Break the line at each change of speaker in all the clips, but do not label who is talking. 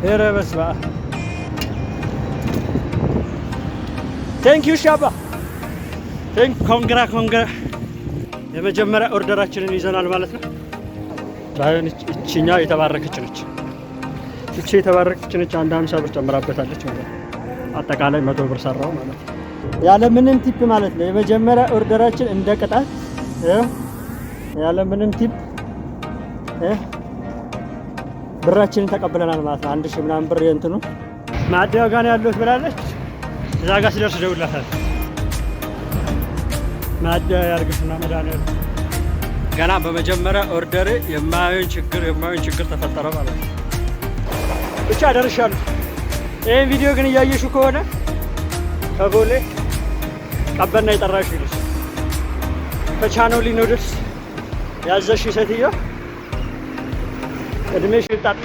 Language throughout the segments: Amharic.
ኧረ በስመ አብ ቴንክ ዩ ሻባ ኮንግራ የመጀመሪያ ኦርደራችንን ይዘናል ማለት ነው። ባይሆን እቺኛው የተባረከች ነች። እቺ የተባረከች ነች። አንድ 50 ብር ጨምራበታለች ማለት ነው። አጠቃላይ 100 ብር ሰራው ማለት ነው። ያለ ምንም ቲፕ ማለት ነው። የመጀመሪያ ኦርደራችን እንደ ቅጣት ያለ ምንም ቲፕ ብራችንን ተቀብለናል ማለት ነው። 1000 ምናምን ብር የእንትኑ ማዕድያው ጋር ነው ያለሁት ብላለች። እዛ ጋር ሲደርስ ደውላታል። ማዕድያ ያርግሽና መድኃኒዓለም ገና በመጀመሪያ ኦርደር የማይሆን ችግር ተፈጠረ ማለት ነው። ብቻ ደርሻለሁ። ይህን ቪዲዮ ግን እያየሽው ከሆነ ከቦሌ ቀበና የጠራሽ ይልሽ ከቻኖሊ ኑድልስ ያዘሽ ሴትዮ እድሜሽ ይጣጥ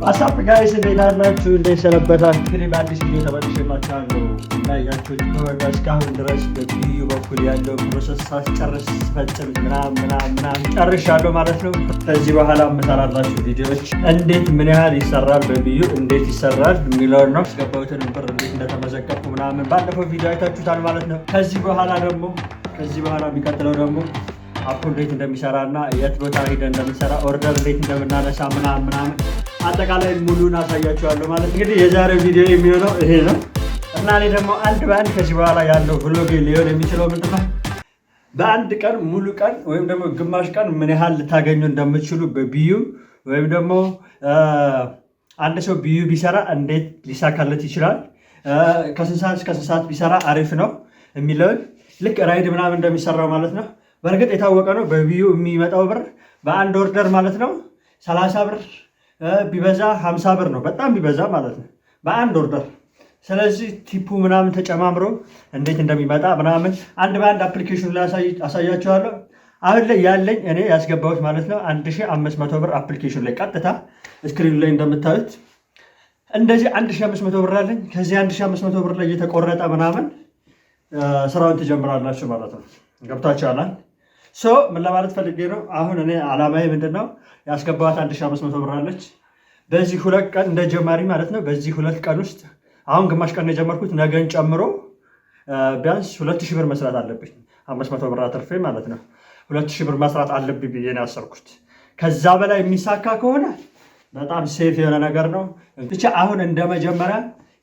አሳፕ ጋይስ እንዴት አላችሁ? እንዴት ሰነበታችሁ? እንግዲህ በአዲስ ቪዲዮ ተመልሼላችኋለሁ። እንዳያችሁት ከሆነ እስካሁን ድረስ በቪዲዮ በኩል ያለው ፕሮሰስ ሳስጨርስ ፈጽም ምናምን ጨርሻለሁ ማለት ነው። ከዚህ በኋላ የምሰራላችሁ ቪዲዮዎች እንዴት ምን ያህል ይሰራል በቪዲዮ እንዴት ይሰራል የሚለውን ነው። ያስገባሁትን ብር እንዴት እንደተመዘገብኩ ምናምን ባለፈው ቪዲዮ አይታችሁታል ማለት ነው። ከዚህ በኋላ የሚቀጥለው ደግሞ አፑ እንዴት እንደሚሰራና የት ቦታ ሄደን እንደምንሰራ ኦርደር እንዴት እንደምናነሳ ምናምን አጠቃላይ ሙሉን አሳያችኋለሁ ማለት እንግዲህ የዛሬው ቪዲዮ የሚሆነው ይሄ ነው እና እኔ ደግሞ አንድ በአንድ ከዚህ በኋላ ያለው ብሎግ ሊሆን የሚችለው ምንድነው በአንድ ቀን ሙሉ ቀን ወይም ደግሞ ግማሽ ቀን ምን ያህል ልታገኙ እንደምትችሉ በቢዩ ወይም ደግሞ አንድ ሰው ቢዩ ቢሰራ እንዴት ሊሳካለት ይችላል ከስንት ሰዓት እስከ ስንት ሰዓት ቢሰራ አሪፍ ነው የሚለውን ልክ ራይድ ምናምን እንደሚሰራው ማለት ነው። በእርግጥ የታወቀ ነው በቢዩ የሚመጣው ብር በአንድ ኦርደር ማለት ነው 30 ብር ቢበዛ 50 ብር ነው በጣም ቢበዛ ማለት ነው በአንድ ኦርደር። ስለዚህ ቲፑ ምናምን ተጨማምሮ እንዴት እንደሚመጣ ምናምን አንድ በአንድ አፕሊኬሽን ላይ አሳያችኋለሁ። አሁን ላይ ያለኝ እኔ ያስገባሁት ማለት ነው 1500 ብር አፕሊኬሽን ላይ ቀጥታ ስክሪኑ ላይ እንደምታዩት እንደዚህ 1500 ብር አለኝ። ከዚህ 1500 ብር ላይ እየተቆረጠ ምናምን ስራውን ትጀምራላችሁ ማለት ነው። ገብታችኋል? ምን ለማለት ፈልጌ ነው አሁን እኔ አላማዬ ምንድነው ያስገባኋት 1500 ብር አለች። በዚህ 2 ቀን እንደ ጀማሪ ማለት ነው በዚህ 2 ቀን ውስጥ አሁን ግማሽ ቀን የጀመርኩት ነገን ጨምሮ ቢያንስ 2000 ብር መስራት አለብኝ። 500 ብር አትርፌ ማለት ነው 2000 ብር መስራት አለብኝ ብዬ ነው ያሰብኩት። ከዛ በላይ የሚሳካ ከሆነ በጣም ሴፍ የሆነ ነገር ነው። ብቻ አሁን እንደ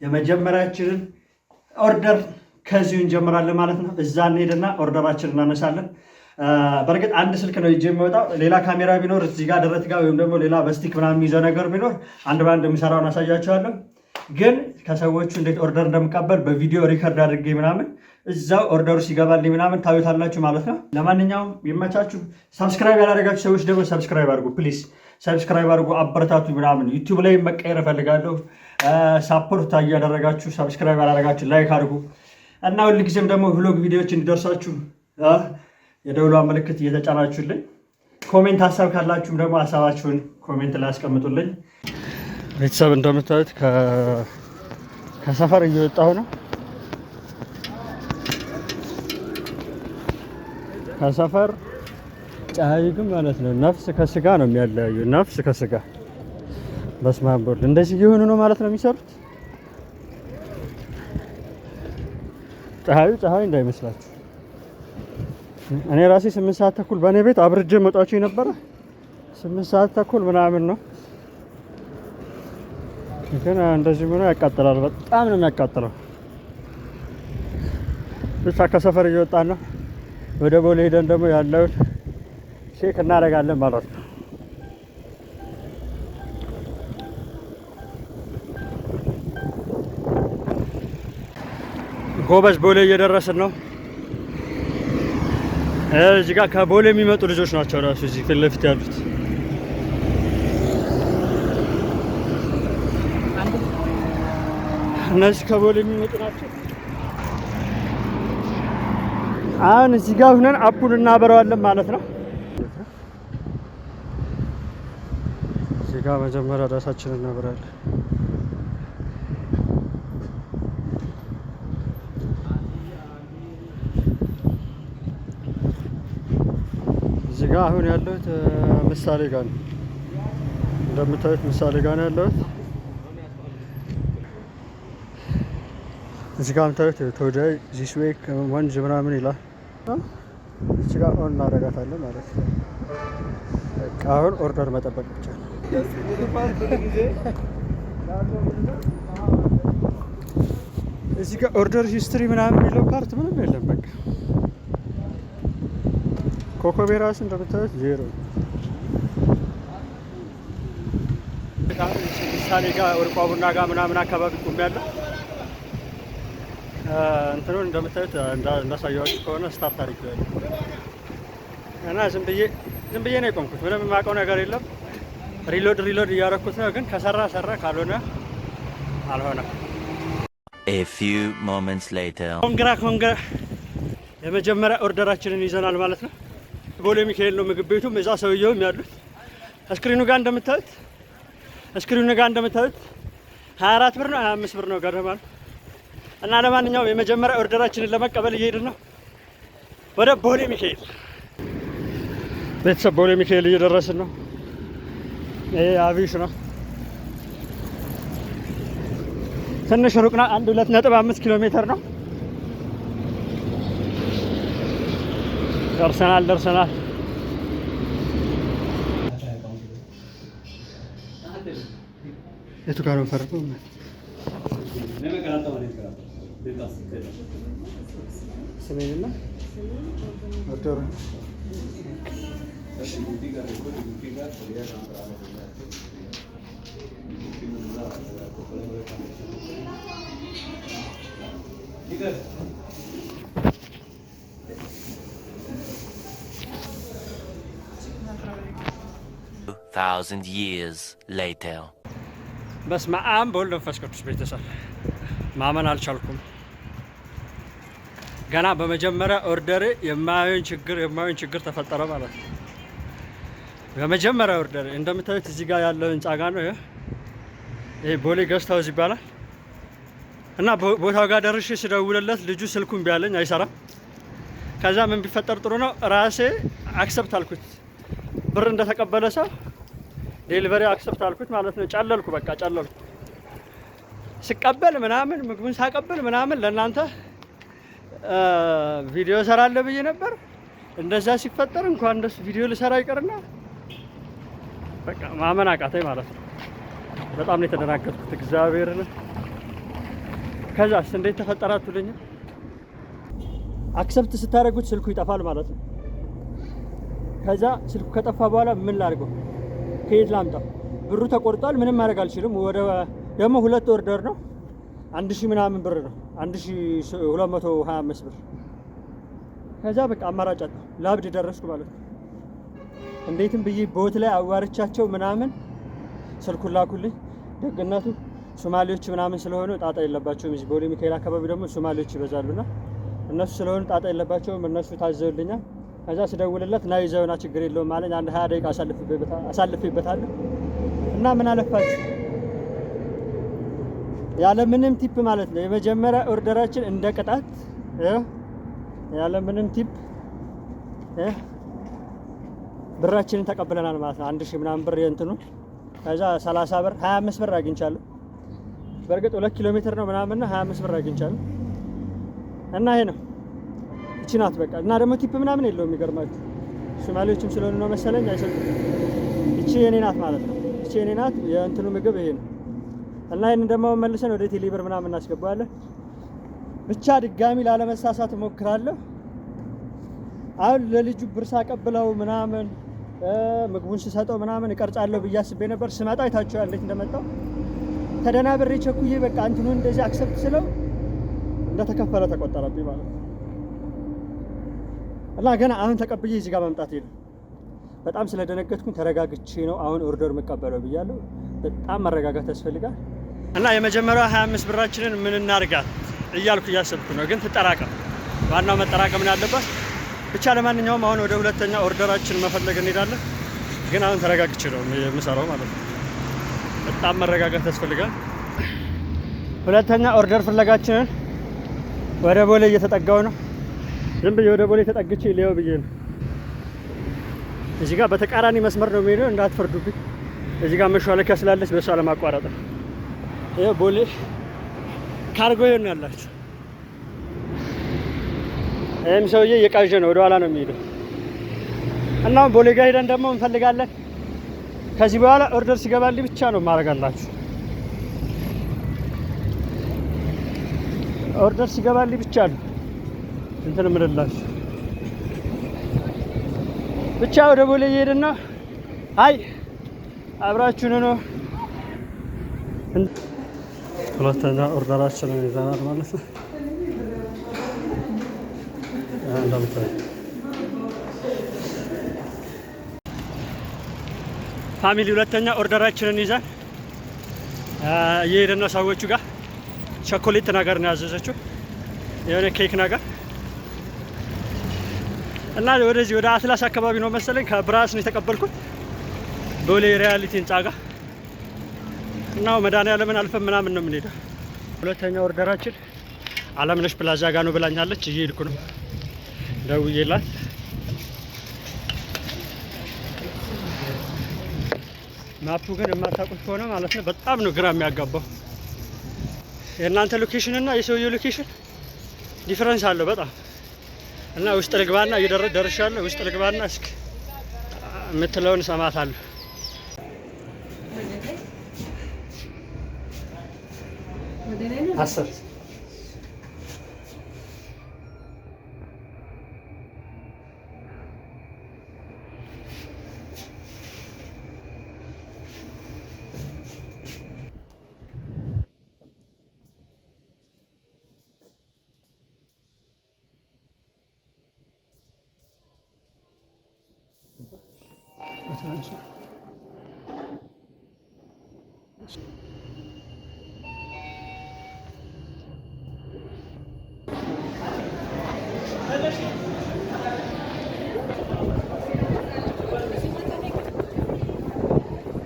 የመጀመሪያችንን ኦርደር ከዚሁ እንጀምራለን ማለት ነው። እዛ እንሄድና ኦርደራችንን እናነሳለን። በእርግጥ አንድ ስልክ ነው ይዤ የሚወጣው። ሌላ ካሜራ ቢኖር እዚህ ጋር ደረት ጋር ወይም ደግሞ ሌላ በስቲክ ምናምን የሚይዘው ነገር ቢኖር አንድ በአንድ የሚሰራውን አሳያቸዋለሁ። ግን ከሰዎቹ እንዴት ኦርደር እንደምቀበል በቪዲዮ ሪከርድ አድርጌ ምናምን እዛው ኦርደሩ ሲገባልኝ ምናምን ታዩታላችሁ ማለት ነው። ለማንኛውም ይመቻችሁ። ሰብስክራይብ ያላደረጋችሁ ሰዎች ደግሞ ሰብስክራይብ አድርጉ ፕሊዝ፣ ሰብስክራይብ አድርጉ፣ አበረታቱ ምናምን። ዩቲዩብ ላይ መቀየር እፈልጋለሁ። ሳፖርት እያደረጋችሁ ሰብስክራይብ ያላደረጋችሁ ላይክ አድርጉ እና ሁልጊዜም ደግሞ ቭሎግ ቪዲዮዎች እንዲደርሳችሁ የደውሏ ምልክት እየተጫናችሁልኝ ኮሜንት ሀሳብ ካላችሁም ደግሞ ሀሳባችሁን ኮሜንት ላይ አስቀምጡልኝ። ቤተሰብ እንደምታዩት ከሰፈር እየወጣሁ ነው። ከሰፈር ፀሐይ ግን ማለት ነው ነፍስ ከስጋ ነው የሚያለያዩ። ነፍስ ከስጋ በስመ አብ ወልድ እንደዚህ እየሆኑ ነው ማለት ነው የሚሰሩት። ፀሐይ እንዳይመስላችሁ። እኔ ራሴ 8 ሰዓት ተኩል በእኔ ቤት አብርጄ መጣችሁ የነበረ 8 ሰዓት ተኩል ምናምን ነው። ግን እንደዚህ ሆኖ ያቃጥላል። በጣም ነው የሚያቃጥለው። ብቻ ከሰፈር እየወጣን ነው። ወደ ቦሌ ሄደን ደግሞ ያለውን ቼክ እናደርጋለን ማለት ነው። ጎበዝ ቦሌ እየደረስን ነው። እዚህ ጋር ከቦሌ የሚመጡ ልጆች ናቸው ራሱ እዚህ ፊት ለፊት ያሉት። እነዚህ ከቦሌ የሚመጡ ናቸው። አሁን እዚህ ጋር ሆነን አፑን እናበረዋለን ማለት ነው። እዚህ ጋር መጀመሪያ ራሳችንን እናበራለን። እዚህ ጋር አሁን ያለሁት ምሳሌ ጋር ነው። እንደምታዩት ምሳሌ ጋር ነው ያለሁት። እዚህ ጋር የምታዩት ቶday this week ወንዝ ምናምን ይላል። እዚህ ጋር ኦን እናደርጋታለን ማለት ነው። በቃ አሁን ኦርደር መጠበቅ ብቻ ነው። እዚህ ጋር ኦርደር ሂስትሪ ምናምን የሚለው ፓርት ምንም የለም። በቃ ኮኮቤ ራሱ እንደምታዩት ዜሮ። ምሳሌ ጋር ወርቋ ቡና ጋር ምናምን አካባቢ ቆሜያለሁ። እንትኑን እንደምታዩት እንዳሳያችሁ ከሆነ ስታርት አድርጌያለሁ እና ዝም ብዬ ነው የቆምኩት። ምንም የማውቀው ነገር የለም። ሪሎድ እያደረኩት ነው። ግን ከሰራ ሰራ፣ ካልሆነ አልሆነ።
A few moments later
ኮንግራ የመጀመሪያ ኦርደራችንን ይዘናል ማለት ነው። ቦሌ ሚካኤል ነው ምግብ ቤቱም፣ እዛ ሰውየውም ያሉት። ስክሪኑ ጋር እንደምታዩት 24 ብር ነው 25 ብር ነው ገደማ ነው። እና ለማንኛውም የመጀመሪያ ኦርደራችንን ለመቀበል እየሄድን ነው ወደ ቦሌ ሚካኤል። ቤተሰብ ቦሌ ሚካኤል እየደረስን ነው። ይሄ አቪሽ ነው። ትንሽ ሩቅ ነው። 2.5 ኪሎ ሜትር ነው። ደርሰናል። የቱ ጋር ነው ፈርቶ? ስሜንና ኦርደሩ
thousand years later.
በስመ አብ በወልድ በመንፈስ ቅዱስ። ቤተሰብ ማመን አልቻልኩም። ገና በመጀመሪያ ኦርደር የማየውን ችግር ተፈጠረ ማለት ነው። በመጀመሪያ ኦርደር እንደምታዩት እዚህ ጋር ያለው ህንጻ ጋር ነው። ይሄ ቦሌ ገስት ሃውስ ይባላል። እና ቦታው ጋር ደርሼ ስደውልለት ልጁ ስልኩን ቢያለኝ አይሰራም። ከዛ ምን ቢፈጠር ጥሩ ነው ራሴ አክሰፕት አልኩት። ብር እንደተቀበለ ሰው ዴሊቨሪ አክሰፕት አልኩት ማለት ነው። ጨለልኩ። ስቀበል ምናምን ምግቡን ሳቀበል ምናምን ለእናንተ ቪዲዮ ሰራለሁ ብዬ ነበር። እንደዛ ሲፈጠር እንኳን እንደሱ ቪዲዮ ልሰራ ይቀርና በቃ ማመን አቃተኝ ማለት ነው። በጣም ነው የተደናገጥኩት እግዚአብሔርን። ከዛስ እንዴት ተፈጠረ አትሉኝ? አክሰፕት ስታደርጉት ስልኩ ይጠፋል ማለት ነው። ከዛ ስልኩ ከጠፋ በኋላ ምን ላድርገው? ከየት ላምጣው? ብሩ ተቆርጧል። ምንም ማድረግ አልችልም። ወደ ደግሞ ሁለት ኦርደር ነው 1000 ምናምን ብር ነው 1225 ብር። ከዛ በቃ አማራጭ አጣሁ። ላብድ ደረስኩ ማለት ነው። እንዴትም ብዬ ቦት ላይ አዋርቻቸው ምናምን ስልኩን ላኩልኝ። ደግነቱ ሶማሌዎች ምናምን ስለሆኑ ጣጣ የለባቸውም። እዚህ ቦሌ ሚካኤል አካባቢ ደግሞ ሶማሌዎች ይበዛሉና እነሱ ስለሆኑ ጣጣ የለባቸውም። እነሱ ታዘውልኛል። ከዛ ስደውልለት ና ይዘውና ችግር የለውም ማለት አንድ 20 ደቂቃ አሳልፌበታለሁ። እና ምን አለፋችሁ ያለ ምንም ቲፕ ማለት ነው። የመጀመሪያ ኦርደራችን እንደ ቅጣት ያለ ምንም ቲፕ ብራችንን ተቀብለናል ማለት ነው። 1000 ምናምን ብር የእንትኑ ከዛ 30 ብር 25 ብር አግኝቻለሁ። በእርግጥ 2 ኪሎ ሜትር ነው ምናምንና 25 ብር አግኝቻለሁ። እና ይሄ ነው እቺ ናት በቃ። እና ደግሞ ቲፕ ምናምን የለውም። የሚገርማችሁ ሶማሌዎችም ስለሆኑ ነው መሰለኝ አይሰጡም። እቺ የኔ ናት ማለት ነው። እቺ የኔ ናት። የእንትኑ ምግብ ይሄ ነው። እና ይሄን ደግሞ መልሰን ወደ ቴሌብር ምናምን እናስገባዋለን። ብቻ ድጋሚ ላለመሳሳት እሞክራለሁ። አሁን ለልጁ ብር ሳቀብለው ምናምን ምግቡን ስሰጠው ምናምን እቀርጻለሁ ብዬ አስቤ ነበር። ስመጣ አይታችኋል እንዴት እንደመጣው። ተደናብሬ ቸኩዬ በቃ እንትኑን እንደዚህ አክሰፕት ስለው እንደተከፈለ ተቆጠረብኝ ማለት ነው። እና ገና አሁን ተቀብዬ እዚህ ጋር መምጣት ነው። በጣም ስለደነገጥኩኝ ተረጋግቼ ነው አሁን ኦርደር የምቀበለው ብያለሁ። በጣም መረጋጋት ያስፈልጋል። እና የመጀመሪያው 25 ብራችንን ምን እናርጋት እያልኩ እያሰብኩ ነው። ግን ትጠራቀም፣ ዋናው መጠራቀም ነው ያለባት። ብቻ ለማንኛውም አሁን ወደ ሁለተኛ ኦርደራችን መፈለግ እንሄዳለን። ግን አሁን ተረጋግቼ ነው የምሰራው ማለት ነው። በጣም መረጋጋት ያስፈልጋል። ሁለተኛ ኦርደር ፍለጋችንን ወደ ቦሌ እየተጠጋው ነው። ዝም ብዬ ወደ ቦሌ ተጠግቼ ሊየው ብዬ ነው። እዚህ ጋር በተቃራኒ መስመር ነው የሚሄደው፣ እንዳትፈርዱብኝ። እዚህ ጋር መሿለኪያ ስላለች በሷ ለማቋረጥ ነው። ይሄ ቦሌ ካርጎ ይሆን ያላችሁ። ይህም ሰውዬ እየቃዠ ነው፣ ወደኋላ ነው የሚሄደው። እና ቦሌ ጋር ሄደን ደግሞ እንፈልጋለን። ከዚህ በኋላ ኦርደር ሲገባልኝ ብቻ ነው ማረጋላችሁ። ኦርደር ሲገባልኝ ብቻ ነው እንትን ምንላችሁ። ብቻ ወደ ቦሌ እየሄድን ነው። አይ አብራችሁን ነው። ሁለተኛ ኦርደራችንን ይዘናል ማለት ነው። ፋሚሊ ሁለተኛ ኦርደራችንን ይዘን እየሄድን ነው ሰዎቹ ጋር። ቸኮሌት ነገር ነው ያዘዘችው፣ የሆነ ኬክ ነገር እና ወደዚህ ወደ አትላስ አካባቢ ነው መሰለኝ። ከብራስ ነው የተቀበልኩት ቦሌ ሪያሊቲ ህንጻ ጋር እና መድኃኒዓለምን አልፈን ምናምን ነው የምንሄደው። ሁለተኛ ኦርደራችን አለምነሽ ፕላዛ ጋር ነው ብላኛለች። እየሄድኩ ነው ደውዬላት። ማፑ ግን የማታውቁት ከሆነ ማለት ነው በጣም ነው ግራ የሚያጋባው። የእናንተ ሎኬሽን እና የሰውየው ሎኬሽን ዲፈረንስ አለው በጣም። እና ውስጥ ልግባና ደርሻለሁ። ውስጥ ልግባና እስኪ የምትለውን እሰማታለሁ። አስር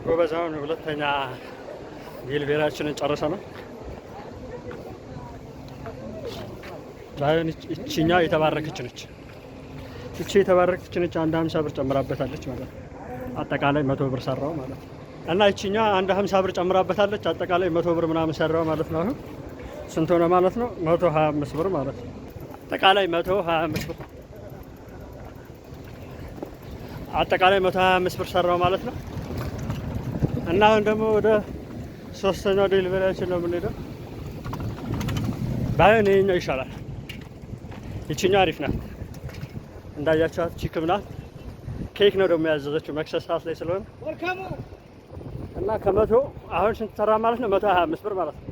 ጎበዛውን ሁለተኛ ዴሊቨሪያችንን ጨርሰናል። ዛሬ እቺኛ የተባረከች ነች። እቺ የተባረከች ነች። አንድ 50 ብር ጨምራበታለች ማለት ነው። አጠቃላይ 100 ብር ሰራው ማለት ነው። እና እቺኛ አንድ 50 ብር ጨምራበታለች። አጠቃላይ 100 ብር ምናምን ሰራው ማለት ነው። አሁን ስንት ሆነ ማለት ነው? 125 ብር ማለት ነው። አጠቃላይ 125 ብር አጠቃላይ 125 ብር ሰራው ማለት ነው። እና አሁን ደግሞ ወደ ሶስተኛው ዴሊቨሪያችን ነው የምንሄደው። ባይሆን ይሄኛው ይሻላል። ይቺኛው አሪፍ ናት እንዳያችኋት፣ ቺክም ናት። ኬክ ነው ደግሞ ያዘዘችው መክሰስ ሰዓት ላይ ስለሆነ እና ከመቶ አሁን ስንት ሰራ ማለት ነው? 125 ብር ማለት ነው።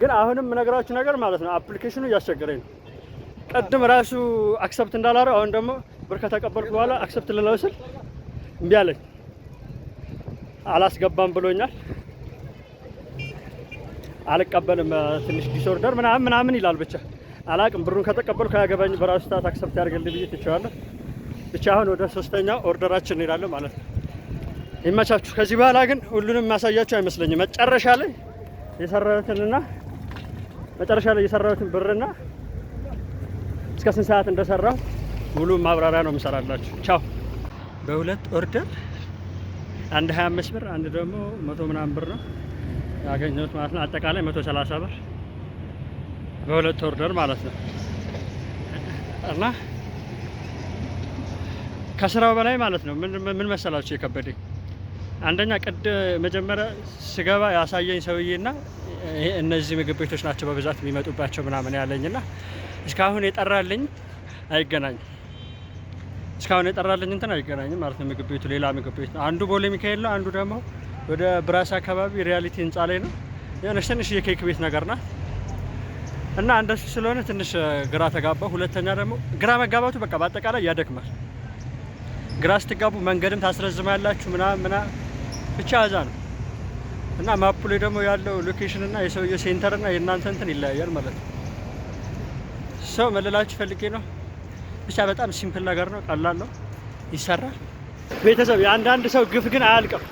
ግን አሁንም የምነግራችሁ ነገር ማለት ነው አፕሊኬሽኑ እያስቸገረኝ ነው። ቀድም ራሱ አክሰፕት እንዳላረው አሁን ደግሞ ብር ከተቀበልኩ በኋላ አክሰፕት ልለው ስል እምቢ አለኝ። አላስገባም ብሎኛል። አልቀበልም ትንሽ ዲስኦርደር ምናምን ይላል። ብቻ አላቅም። ብሩን ከተቀበልኩ ያገባኝ በራሱ ሰዓት አክሰፕት ያድርግልኝ ብዬ ትቼዋለሁ። ብቻ አሁን ወደ ሶስተኛው ኦርደራችን እንሄዳለን ማለት ነው። ይመቻችሁ። ከዚህ በኋላ ግን ሁሉንም ማሳያችሁ አይመስለኝም። መጨረሻ ላይ የሰራሁትን ብርና እስከ ስንት ሰዓት እንደሰራሁ ሙሉ ማብራሪያ ነው የምሰራላችሁ። ቻው። በሁለት ኦርደር አንድ 25 ብር አንድ ደግሞ 100 ምናምን ብር ነው ያገኘሁት ማለት ነው። አጠቃላይ 130 ብር በሁለት ኦርደር ማለት ነው። እና ከስራው በላይ ማለት ነው ምን መሰላችሁ የከበደኝ፣ አንደኛ መጀመሪያ ስገባ ያሳየኝ ሰውዬና እነዚህ ምግብ ቤቶች ናቸው በብዛት የሚመጡባቸው ምናምን ያለኝና እስካሁን የጠራልኝ አይገናኝም። እስካሁን የጠራልኝ እንትን አይገናኝም ማለት ነው። ምግብ ቤቱ ሌላ ምግብ ቤት ነው። አንዱ ቦሌ ሚካኤል ነው፣ አንዱ ደግሞ ወደ ብራስ አካባቢ ሪያሊቲ ህንጻ ላይ ነው። የሆነች ትንሽ የኬክ ቤት ነገር ናት። እና እንደሱ ስለሆነ ትንሽ ግራ ተጋባሁ። ሁለተኛ ደግሞ ግራ መጋባቱ በቃ በአጠቃላይ ያደክማል። ግራ ስትጋቡ መንገድም ታስረዝማላችሁ ምናምን ብቻ እዛ ነው። እና ማፑ ላይ ደግሞ ያለው ሎኬሽን እና የሰውየው ሴንተር እና የእናንተ እንትን ይለያያል ማለት ነው። ሰው መለላችሁ ፈልጌ ነው። ብቻ በጣም ሲምፕል ነገር ነው፣ ቀላል ነው፣ ይሰራል። ቤተሰብ የአንዳንድ ሰው ግፍ ግን አያልቅም።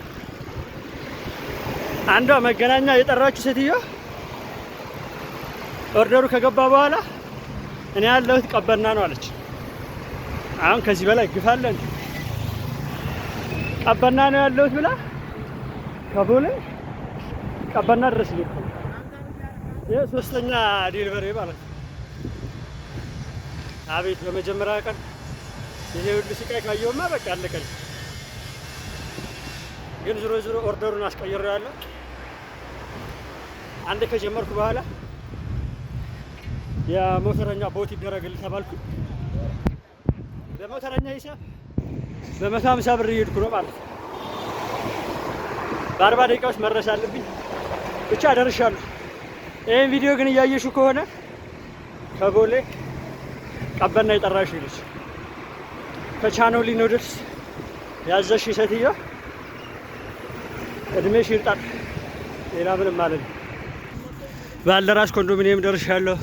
አንዷ መገናኛ የጠራችሁ ሴትዮ ኦርደሩ ከገባ በኋላ እኔ ያለሁት ቀበና ነው አለች። አሁን ከዚህ በላይ ግፍ አለ እንዴ? ቀበና ነው ያለሁት ብላ ከቦሌ ቀበና ድረስ ይልኩ። የሶስተኛ ዴሊቨሪ ማለት ነው። አቤት በመጀመሪያ ቀን ይሄ ሁሉ ስቃይ ካየውማ በቃ አለቀኝ። ግን ዞሮ ዞሮ ኦርደሩን አስቀይሬዋለሁ። አንድ ከጀመርኩ በኋላ የሞተረኛ ቦት ይደረግልኝ ተባልኩ። በሞተረኛ ሂሳብ በ150 ብር እየሄድኩ ነው ማለት ነው። በ40 ደቂቃዎች መድረስ አለብኝ። ብቻ ደርሻለሁ። ይሄን ቪዲዮ ግን እያየሽው ከሆነ ከቦሌ ቀበና የጠራሽ ልጅ ከቻኖሊ ኑድልስ ያዘሽ ሴትዮ እድሜሽ ይርጣል። ሌላ ምንም ማለት ነው። ባልደራስ ኮንዶሚኒየም ደርሻለሁ።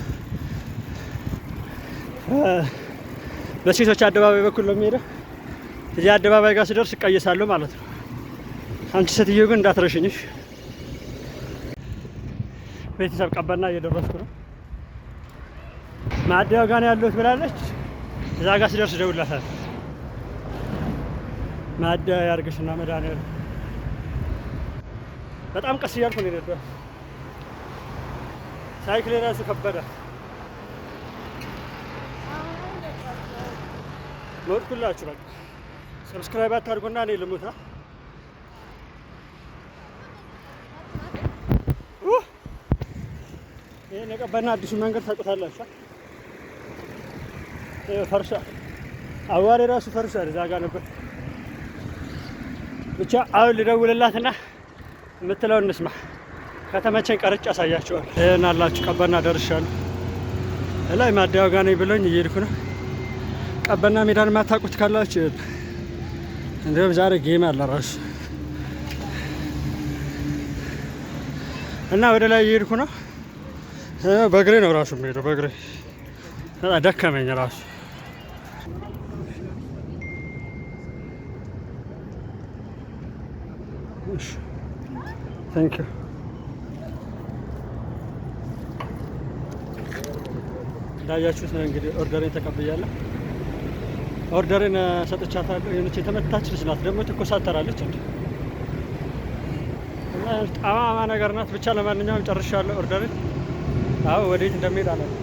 በሴቶች አደባባይ በኩል ነው የሚሄደው። እዚህ አደባባይ ጋር ስደርስ እቀየሳለሁ ማለት ነው። አንቺ ሴትዮ ግን እንዳትረሽኝሽ። ቤተሰብ ቀበና እየደረስኩ ነው። ማደያው ጋር ነው ያለሁት ብላለች። እዛ ጋር ስደርስ እደውልላታለሁ። ማደያ ያርግሽና መድኃኒዓለም በጣም ቀስ እያልኩ ነው የነዳሁት። ሳይክል ራሱ ከበደ። ሞትኩላችሁ። በቃ ሰብስክራይብ አታድርጉና እኔ ልሙታ። ይሄን የቀበና አዲሱ መንገድ ታውቁታላችሁ። ፈርሻ አዋሬ ራሱ ፈርሻል። እዛ ጋር ነበር። ብቻ አሁን ልደውልላትና የምትለው እንስማ። ከተመቸኝ ቀርጬ አሳያችኋለሁ። ይሄን አላችሁ። ቀበና ደርሻለሁ። ላይ ማደያው ጋር ነኝ ብሎኝ እየሄድኩ ነው። ቀበና ሜዳን የማታውቁት ካላችሁ እንደውም ዛሬ ጌም አለ ራሱ እና ወደ ላይ እየሄድኩ ነው። በእግሬ ነው ራሱ የምሄደው። በእግሬ ደከመኝ ራሱ። ታንክ ዩ። እንዳያችሁት ነው እንግዲህ ኦርደሬን ተቀብያለሁ። ኦርደሬን ሰጥቻታለሁ። የሆነች የተመታች ልጅ ናት ደግሞ ትኮሳተራለች እንዴ እና ጠማማ ነገር ናት። ብቻ ለማንኛውም ጨርሻለሁ ኦርደሬን። አዎ ወዴት እንደሚሄድ አላውቅም።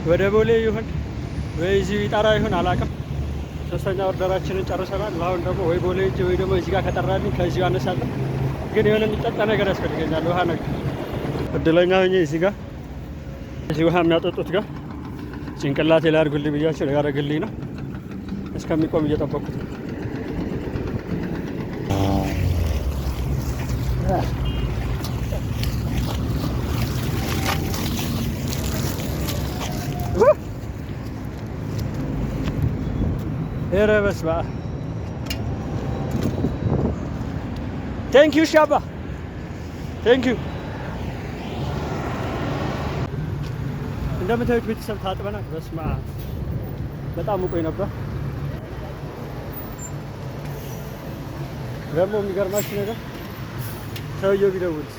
ወደ ቦሌ ይሁን ወይ እዚህ ይጠራ ይሁን አላውቅም። ሶስተኛ ኦርደራችንን ጨርሰናል። አሁን ደግሞ ወይ ቦሌ ሂጅ ወይ ደግሞ እዚህ ጋር ከጠራልኝ ከዚሁ አነሳለሁ። ግን የሆነ የሚጠጣ ነገር ያስፈልገኛል፣ ውሃ ነገር። እድለኛ ሆኜ እዚህ ጋር እዚህ ውሃ የሚያጠጡት ጋር ጭንቅላቴ ላይ አድርጉልኝ ብያቸው ያደርግልኝ ነው። እስከሚቆም እየጠበኩት ነው። ኧረ በስመ አብ። ቴንክ ዩ ሻባ፣ ቴንክ ዩ። እንደምታዩት ቤተሰብ ታጥበናል። በስመ አብ በጣም ሙቆኝ ነበር። ደግሞ የሚገርማችሁ ነገር ሰውየው ቢደውልስ፣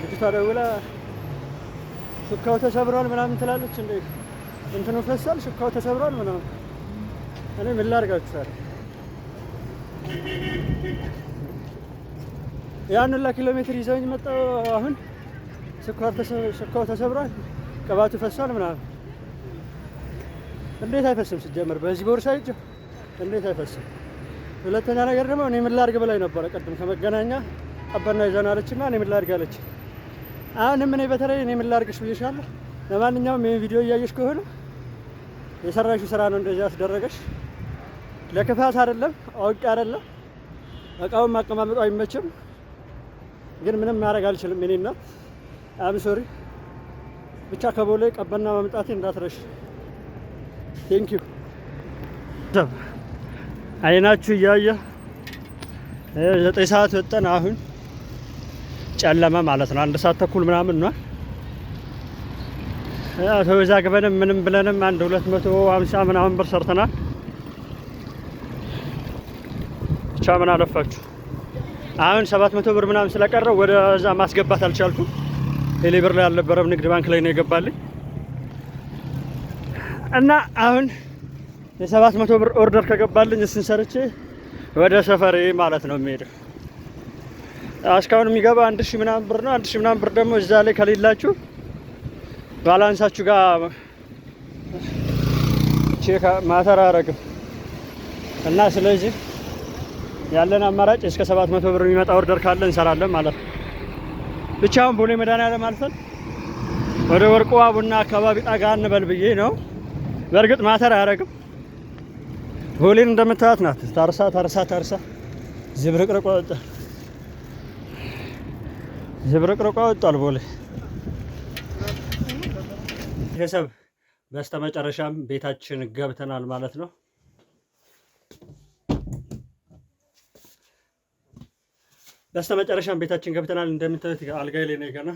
ልጅቷ ደውላ ሹካው ተሰብሯል ምናምን ትላለች። እንዴ እንትኑ ፈሷል፣ ሹካው ተሰብሯል ምናምን። እኔ ምን ላድርጋችሁ? ያን ሁላ ኪሎ ሜትር ይዘውኝ መጣሁ። አሁን ሹካው ተሰብሯል፣ ቅባቱ ፈሷል ምናምን። እንዴት አይፈስም? ሲጀመር በዚህ ቦርሳ ይዤ እንዴት አይፈስም? ሁለተኛ ነገር ደግሞ እኔ ምን ላድርግ ብላኝ ነበረ ቅድም ከመገናኛ ቀበና ይዘናለችና እኔ ምን ላድርግ አለች። አሁንም እኔ በተለይ እኔ ምን ላድርግሽ ብዬሻለሁ። ለማንኛውም ይሄን ቪዲዮ እያየሽ ከሆነ የሰራሽው ስራ ነው እንደዚህ ያስደረገሽ። ለክፋት አይደለም፣ አውቄ አይደለም። እቃውን ማቀማመጡ አይመችም፣ ግን ምንም ማድረግ አልችልም። እኔና አም ሶሪ ብቻ ከቦሌ ቀበና መምጣቴ እንዳትረሽ። ቴንክ ዩ። አይናችሁ እያየ 9 ሰዓት ወጣን። አሁን ጨለመ ማለት ነው። 1 ሰዓት ተኩል ምናምን ነው። ተወዛግበንም ምንም ብለንም 250 ምናምን ብር ሰርተናል። ብቻ ምን አለፋችሁ አሁን 700 ብር ምናምን ስለቀረው ወደዛ ማስገባት አልቻልኩም። ቴሌብር ላይ አልነበረም፣ ንግድ ባንክ ላይ ነው የገባልኝ እና አሁን የ700 ብር ኦርደር ከገባልኝ እሱን ሰርቼ ወደ ሰፈሬ ማለት ነው የሚሄደው። እስካሁን የሚገባ 1000 ምናምን ብር ነው። 1000 ምናምን ብር ደግሞ እዛ ላይ ከሌላችሁ ባላንሳችሁ ጋር ቼክ ማተር አያደርግም እና ስለዚህ ያለን አማራጭ እስከ 700 ብር የሚመጣ ኦርደር ካለ እንሰራለን ማለት ነው። ብቻውን ቦሌ መድኃኒዓለም አልፈን ወደ ወርቋ ቡና አካባቢ ጠጋ እንበል ብዬ ነው። በእርግጥ ማተር አያደርግም። ቦሌን እንደምታዩት ናት። ታርሳ ዝብርቅርቋ ወጣል ቦሌ። ቤተሰብ በስተመጨረሻም ቤታችን ገብተናል ማለት ነው። በስተመጨረሻም ቤታችን ገብተናል። እንደምታዩት አልጋይ ላይ ነው ገና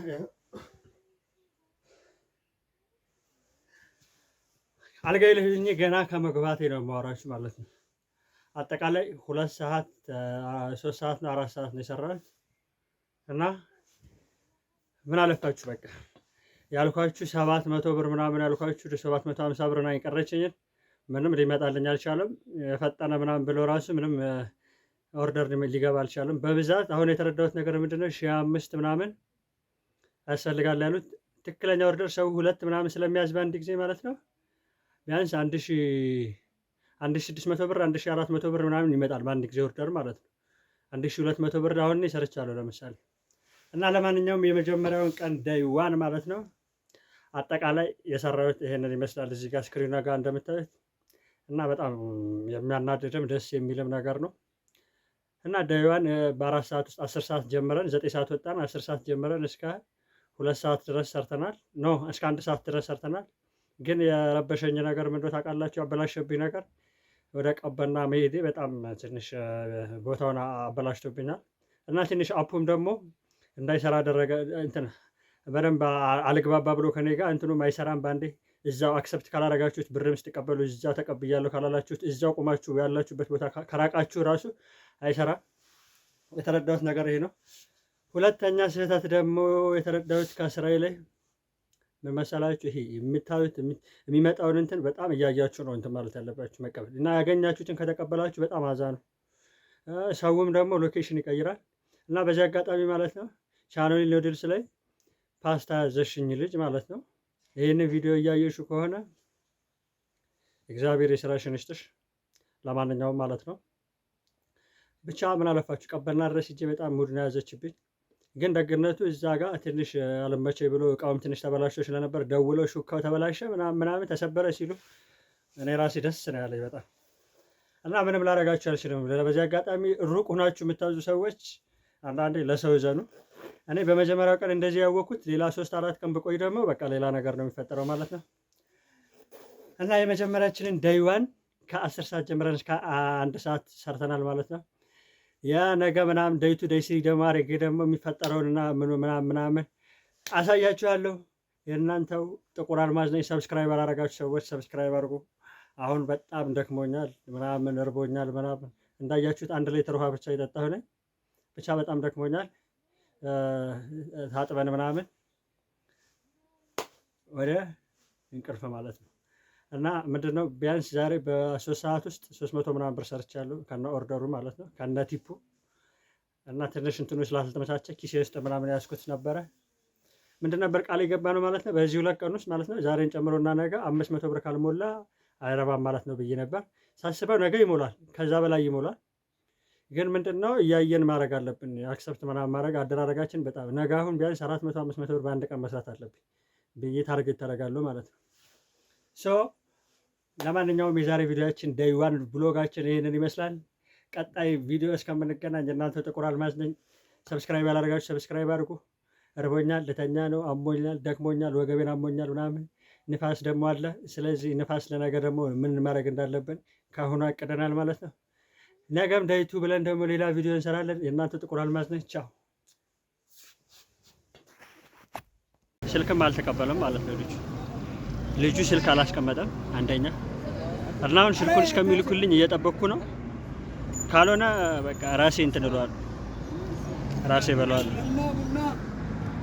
አልጋይ ላይ ሆኜ ገና ከመግባቴ ነው የማወራችሁ ማለት ነው። አጠቃላይ 2 ሰዓት 3 ሰዓት ነው 4 ሰዓት ነው የሰራሁት እና ምን አለፋችሁ በቃ ያልኳችሁ 700 ብር ምናምን ያልኳችሁ 750 ብር ነው የቀረችኝ። ምንም ሊመጣልኝ አልቻለም። የፈጠነ ምናምን ብሎ ራሱ ምንም ኦርደር ሊገባ አልቻለም። በብዛት አሁን የተረዳሁት ነገር ምንድነው 1500 ምናምን ያስፈልጋል ያሉት። ትክክለኛ ኦርደር ሰው 2 ምናምን ስለሚያዝ በአንድ ጊዜ ማለት ነው ቢያንስ 1600 ብር 1400 ብር ምናምን ይመጣል በአንድ ጊዜ ኦርደር ማለት ነው። 1200 ብር አሁን እኔ ሰርቻለሁ ለምሳሌ። እና ለማንኛውም የመጀመሪያውን ቀን ዳይ ዋን ማለት ነው አጠቃላይ የሰራሁት ይሄንን ይመስላል። እዚህ ጋር ስክሪኑ ጋር እንደምታዩት እና በጣም የሚያናድድም ደስ የሚልም ነገር ነው። እና ዳይ ዋን በ4 ሰዓት ውስጥ 10 ሰዓት ጀምረን 9 ሰዓት ወጣን። 10 ሰዓት ጀምረን እስከ 2 ሰዓት ድረስ ሰርተናል። እስከ 1 ሰዓት ድረስ ሰርተናል። ግን የረበሸኝ ነገር ምንድነው ታውቃላችሁ? ያበላሸብኝ ነገር ወደ ቀበና መሄዴ በጣም ትንሽ ቦታውን አበላሽቶብኛል እና ትንሽ አፑም ደግሞ እንዳይሰራ አደረገ። እንትን በደንብ አልግባባ ብሎ ከኔ ጋር እንትኑም አይሰራም። ባንዴ እዛው አክሰፕት ካላረጋችሁት ብርም ስትቀበሉ እዛው ተቀብያለሁ ካላላችሁት እዛው ቆማችሁ ያላችሁበት ቦታ ከራቃችሁ ራሱ አይሰራም። የተረዳሁት ነገር ይሄ ነው። ሁለተኛ ስህተት ደግሞ የተረዳሁት ከስራዬ ላይ ምን መሰላችሁ? ይሄ የምታዩት የሚመጣውን እንትን በጣም እያያችሁ ነው እንትን ማለት ያለባችሁ መቀበል እና ያገኛችሁትን ከተቀበላችሁ በጣም አዛ ነው። ሰውም ደግሞ ሎኬሽን ይቀይራል እና በዚህ አጋጣሚ ማለት ነው ቻናሌ ኑድልስ ላይ ፓስታ ያዘሽኝ ልጅ ማለት ነው ይህንን ቪዲዮ እያየሹ ከሆነ እግዚአብሔር የስራሽን ይስጥሽ። ለማንኛውም ማለት ነው ብቻ ምን አለፋችሁ ቀበና ድረስ ሂጄ በጣም ሙድ ነው ያዘችብኝ። ግን ደግነቱ እዛ ጋር ትንሽ አልመቼ ብሎ እቃውም ትንሽ ተበላሽቶ ስለነበር ደውለው ሹካው ተበላሸ ምናምን ተሰበረ ሲሉ እኔ ራሴ ደስ ነው ያለኝ በጣም እና ምንም ላደርጋችሁ አልችልም። በዚህ አጋጣሚ ሩቅ ሆናችሁ የምታዙ ሰዎች አንዳንዴ ለሰው ዘኑ። እኔ በመጀመሪያው ቀን እንደዚህ ያወቅኩት ሌላ 3-4 ቀን ብቆይ ደግሞ በቃ ሌላ ነገር ነው የሚፈጠረው ማለት ነው። እና የመጀመሪያችንን ዳይ ዋን ከ10 ሰዓት ጀምረን እስከ 1 ሰዓት ሰርተናል ማለት ነው። የነገ ምናምን ዳይ ቱ ዳይ ስሪ ደግሞ አድርጌ ደግሞ የሚፈጠረውንና ምናምን አሳያችኋለሁ። የእናንተው ጥቁር አልማዝ ነኝ። ሰብስክራይብ አላረጋችሁ ሰዎች ሰብስክራይብ አድርጉ። አሁን በጣም ደክሞኛል ምናምን እርቦኛል ምናምን እንዳያችሁት 1 ሊትር ውሃ ብቻ የጠጣሁ ነኝ። ብቻ በጣም ደክሞኛል። ታጥበን ምናምን ወደ እንቅልፍ ማለት ነው። እና ምንድነው ቢያንስ ዛሬ በ3 ሰዓት ውስጥ 300 ምናምን ብር ሰርቻለሁ ከነ ኦርደሩ ማለት ነው ከነ ቲፑ። እና ትንሽ እንትኑ ስላልተመቻቸ ኪሴ ውስጥ ምናምን ያስኩት ነበረ። ምንድን ነበር ቃል የገባ ነው ማለት ነው በዚህ 2 ቀን ውስጥ ማለት ነው ዛሬን ጨምሮና ነገ 500 ብር ካልሞላ አይረባም ማለት ነው ብዬ ነበር። ሳስበው ነገ ይሞላል፣ ከዛ በላይ ይሞላል። ግን ምንድነው እያየን ማድረግ አለብን። አክሰፕት ምናምን ማድረግ አደራረጋችን በጣም ነገ አሁን ቢያንስ 400-500 ብር በአንድ ቀን መስራት አለብኝ ብዬ ታርጌት ተደረጋለሁ ማለት ነው። ለማንኛውም የዛሬ ቪዲዮአችን ዳይ ዋን ብሎጋችን ይሄንን ይመስላል። ቀጣይ ቪዲዮ እስከምንገናኝ እናንተ ጥቁር አልማዝ ነኝ። ሰብስክራይብ ያላደረጋችሁ ሰብስክራይብ አድርጉ። እርቦኛል፣ ልተኛ ነው፣ አሞኛል፣ ደክሞኛል፣ ወገቤን አሞኛል ምናምን። ንፋስ ደግሞ አለ። ስለዚህ ንፋስ ለነገ ደግሞ ምን ማድረግ እንዳለብን ከአሁኑ አቅደናል ማለት ነው። ነገም ዳይቱ ብለን ደግሞ ሌላ ቪዲዮ እንሰራለን። የእናንተ ጥቁር አልማዝ ነች። ቻው። ስልክም አልተቀበለም ማለት ነው ልጁ ስልክ አላስቀመጠም። አንደኛ እና አሁን ስልኩን እስከሚልኩልኝ እየጠበቅኩ ነው። ካልሆነ በቃ ራሴ እንትን እለዋለሁ፣ ራሴ በለዋለሁ።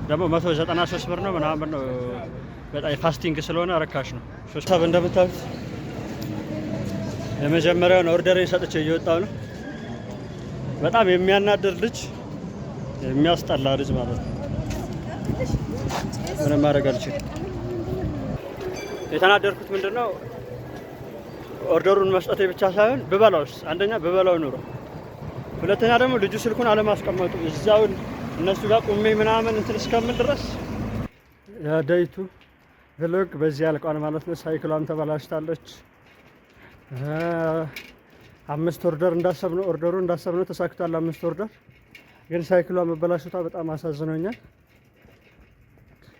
ደግሞ 193 ብር ነው ምናምን ነው። በጣም ፋስቲንግ ስለሆነ ረካሽ ነው። ሶስታብ እንደምታዩት የመጀመሪያውን ኦርደሬን ሰጥቼ እየወጣሁ ነው። በጣም የሚያናድር ልጅ፣ የሚያስጠላ ልጅ ማለት ነው። ምንም ማድረግ አልችልም። የተናደርኩት ምንድነው ኦርደሩን መስጠቴ ብቻ ሳይሆን ብበላውስ፣ አንደኛ ብበላው ኑሮ፣ ሁለተኛ ደግሞ ልጁ ስልኩን አለማስቀመጡ እዛው እነሱ ጋር ቁሜ ምናምን እንትን እስከምል ድረስ የዳይቱ ቭሎግ በዚህ ያልቋል ማለት ነው። ሳይክሏም ተበላሽታለች። 5 ኦርደር እንዳሰብነው ኦርደሩ እንዳሰብነው ተሳክቷል። 5 ኦርደር ግን ሳይክሏ መበላሽቷ በጣም አሳዝኖኛል።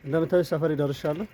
እንደምታዩት ሰፈር ይደርሻለሁ።